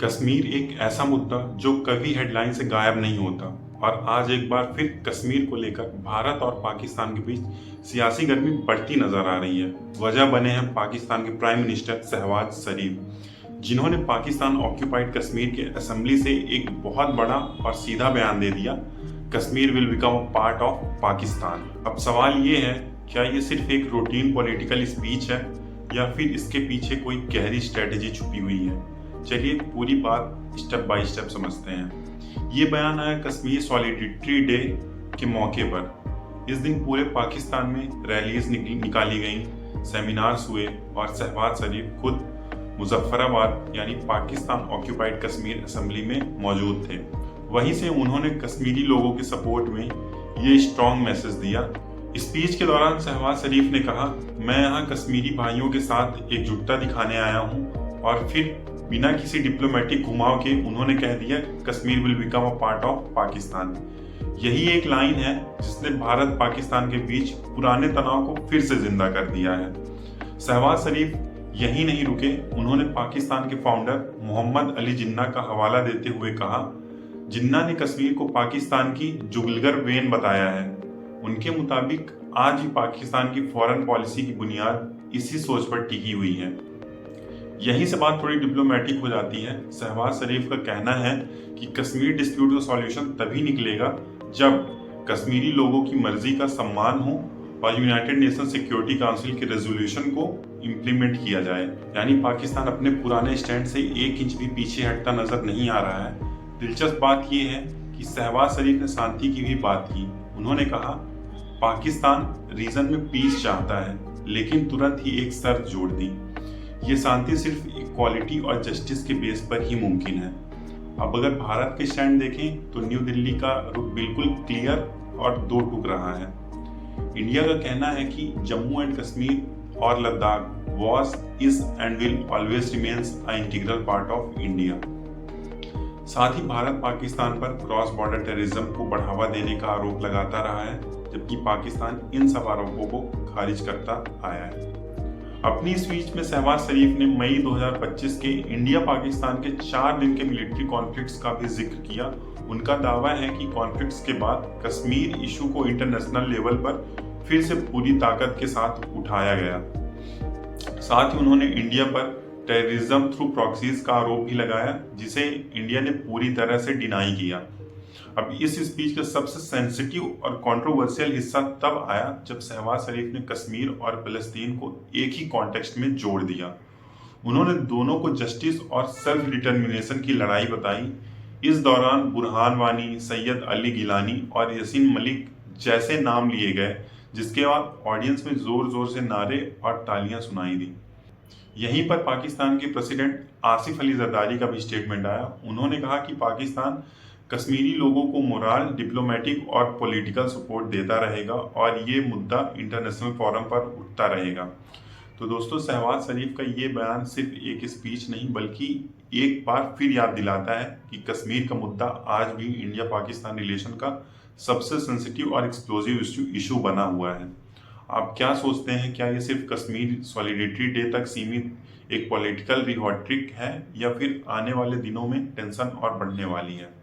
कश्मीर एक ऐसा मुद्दा जो कभी हेडलाइन से गायब नहीं होता और आज एक बार फिर कश्मीर को लेकर भारत और पाकिस्तान के बीच सियासी गर्मी बढ़ती नजर आ रही है। वजह बने हैं पाकिस्तान के प्राइम मिनिस्टर शहबाज शरीफ, जिन्होंने पाकिस्तान ऑक्यूपाइड कश्मीर के असेंबली से एक बहुत बड़ा और सीधा बयान दे दिया, Kashmir will become a part of Pakistan. अब सवाल ये है, क्या ये सिर्फ एक रूटीन पॉलिटिकल स्पीच है या फिर इसके पीछे कोई गहरी स्ट्रेटेजी छुपी हुई है? चलिए पूरी बात स्टेप बाय स्टेप समझते हैं। ये बयान आया कश्मीर सॉलिडेरिटी डे के मौके पर। इस दिन पूरे पाकिस्तान में रैलीज निकाली गईं, सेमिनार्स हुए और शहबाज शरीफ खुद मुजफ्फराबाद यानी पाकिस्तान ऑक्यूपाइड कश्मीर असेंबली में मौजूद थे। वहीं से उन्होंने कश्मीरी लोगों के सपोर्ट में ये स्ट्रॉन्ग मैसेज दिया। स्पीच के दौरान शहबाज शरीफ ने कहा, मैं यहाँ कश्मीरी भाइयों के साथ एकजुटता दिखाने आया हूँ, और फिर बिना किसी डिप्लोमेटिक घुमाव के उन्होंने कह दिया, Kashmir will become a part of Pakistan. यही एक लाइन है जिसने भारत पाकिस्तान के बीच पुराने तनाव को फिर से जिंदा कर दिया है। शहबाज शरीफ यही नहीं रुके, उन्होंने पाकिस्तान के फाउंडर मोहम्मद अली जिन्ना का हवाला देते हुए कहा, जिन्ना ने कश्मीर को पाकिस्तान की जुगलगर वेन बताया है। उनके मुताबिक आज भी पाकिस्तान की फॉरेन पॉलिसी की बुनियाद इसी सोच पर टिकी हुई है। यहीं से बात थोड़ी डिप्लोमेटिक हो जाती है। शहबाज शरीफ का कहना है कि कश्मीर डिस्प्यूट का सॉल्यूशन तभी निकलेगा जब कश्मीरी लोगों की मर्जी का सम्मान हो और यूनाइटेड नेशन सिक्योरिटी काउंसिल के रेजोल्यूशन को इम्प्लीमेंट किया जाए। यानी पाकिस्तान अपने पुराने स्टैंड से एक इंच भी पीछे हटता नजर नहीं आ रहा है। दिलचस्प बात यह है कि शहबाज शरीफ ने शांति की भी बात की। उन्होंने कहा, पाकिस्तान रीजन में पीस चाहता है, लेकिन तुरंत ही एक शर्त जोड़ दी, ये शांति सिर्फ इक्वालिटी और जस्टिस के बेस पर ही मुमकिन है। अब अगर भारत के स्टैंड देखें तो न्यू दिल्ली का रुख बिल्कुल क्लियर और दो टूक रहा है। इंडिया का कहना है कि जम्मू एंड कश्मीर और Ladakh was, is and will always remains a integral part of India. साथ ही भारत पाकिस्तान पर क्रॉस बॉर्डर टेररिज्म को बढ़ावा देने का आरोप लगाता रहा है, जबकि पाकिस्तान इन सब आरोपों को खारिज करता आया है। अपनी स्पीच में शहबाज शरीफ ने मई 2025 के इंडिया पाकिस्तान के 4 दिन के मिलिट्री कॉन्फ्लिक्ट्स का भी जिक्र किया। उनका दावा है कि कॉन्फ्लिक्ट्स के बाद कश्मीर इशू को इंटरनेशनल लेवल पर फिर से पूरी ताकत के साथ उठाया गया। साथ ही उन्होंने इंडिया पर टेररिज्म थ्रू प्रॉक्सीज का आरोप भी लगाया, जिसे इंडिया ने पूरी तरह से डिनाई किया। अब इस स्पीच का सबसे सेंसिटिव और कंट्रोवर्शियल हिस्सा तब आया जब शहबाज शरीफ ने कश्मीर और फलस्तीन को एक ही कॉन्टेक्स्ट में जोड़ दिया। उन्होंने दोनों को जस्टिस और सेल्फ डिटर्मिनेशन की लड़ाई बताई। इस दौरान बुरहान वानी, सैयद अली गिलानी और यासीन मलिक जैसे नाम लिए गए, जिसके बाद ऑडियंस में जोर जोर से नारे और तालियां सुनाई दी। यहीं पर पाकिस्तान के प्रेसिडेंट आसिफ अली जरदारी का भी स्टेटमेंट आया। उन्होंने कहा कि पाकिस्तान कश्मीरी लोगों को मोरल, डिप्लोमेटिक और पॉलिटिकल सपोर्ट देता रहेगा और ये मुद्दा इंटरनेशनल फोरम पर उठता रहेगा। तो दोस्तों, शहबाज शरीफ का ये बयान सिर्फ एक स्पीच नहीं बल्कि एक बार फिर याद दिलाता है कि कश्मीर का मुद्दा आज भी इंडिया पाकिस्तान रिलेशन का सबसे सेंसिटिव और एक्सप्लोजिव इशू बना हुआ है। आप क्या सोचते हैं, क्या ये सिर्फ कश्मीर सॉलिडेरिटी डे तक सीमित एक पॉलिटिकल रिहॉट्रिक है या फिर आने वाले दिनों में टेंशन और बढ़ने वाली है?